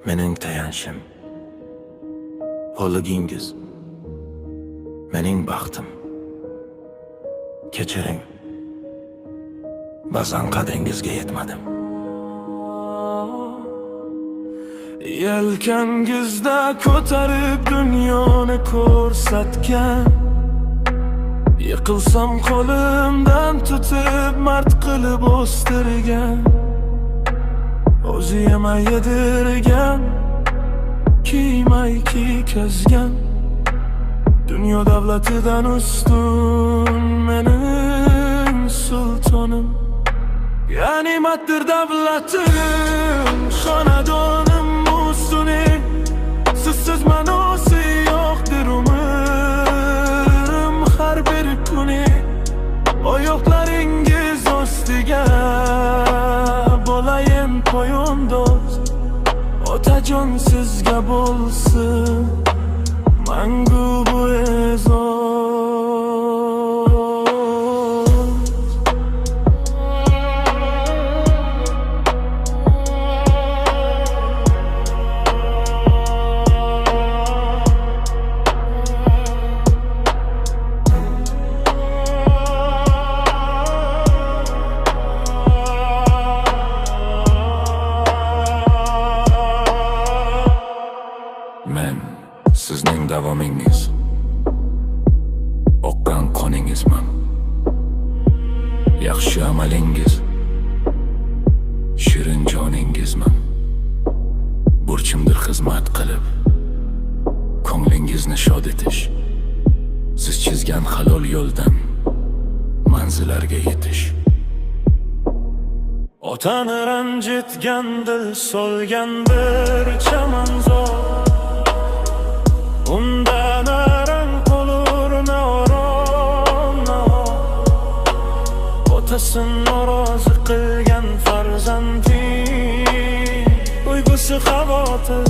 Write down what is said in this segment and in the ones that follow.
Mening tayanchim, o'ligingiz mening baxtim. Kechiring, ba'zan qadringizga yetmadim. Yelkangizda ko'tarib dunyoni ko'rsatgan, yiqilsam qo'limdan tutib mard qilib o'stirgan, o'zi yemay yedirgan, kiymay kiykezgan, dunyo davlatidan ustun mening sultonim. G'animatdir davlatim, xonadonim ustuning, sizsiz ma'nosi yo'qdir umrim. Har bir kuni oyoqlaringiz ostiga bo'layin poyandoz. Otajon sizga bo'lsin mangu bu e'zoz. Men sizning davomingiz, oqqan qoningizman. Yaxshi amalingiz, shirin joningizman. Burchimdir xizmat qilib ko'nglingizni shod etish, siz chizgan halol yo'ldan manzillarga yetish. Otani ranjitgan dil solgan bir chamanzor, undan arang olur na orom na otasin norozi qilgan farzanding, uygusi xavotir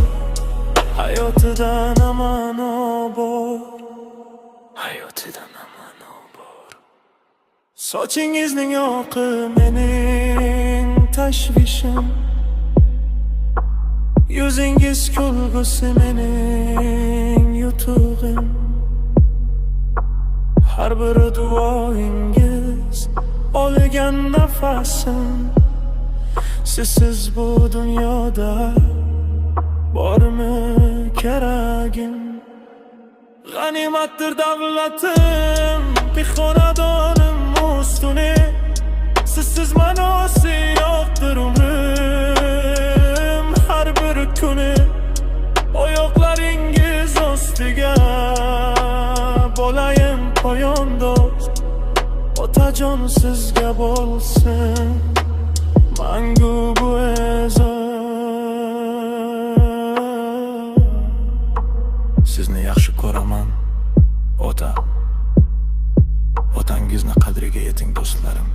hayotidan amano bor, hayotidan amano bor. Sochingizning oqi mening tashvishim, yüzingiz kulgusi mening yutug'im. Har bir duoingiz olgan nafasim, sizsiz bu dunyoda bormi keragim. G'animatdir davlatim, xonadonim ustuning, sizsiz ma'nosi yo'qdir umrim. Har bir kuni oyoqlaringiz ostiga bo'layin poyandoz. Otajon sizga bo'lsin mangu bu e'zoz. Sizni yaxshi ko'raman ota, otangizni qadriga yeting do'stlarim.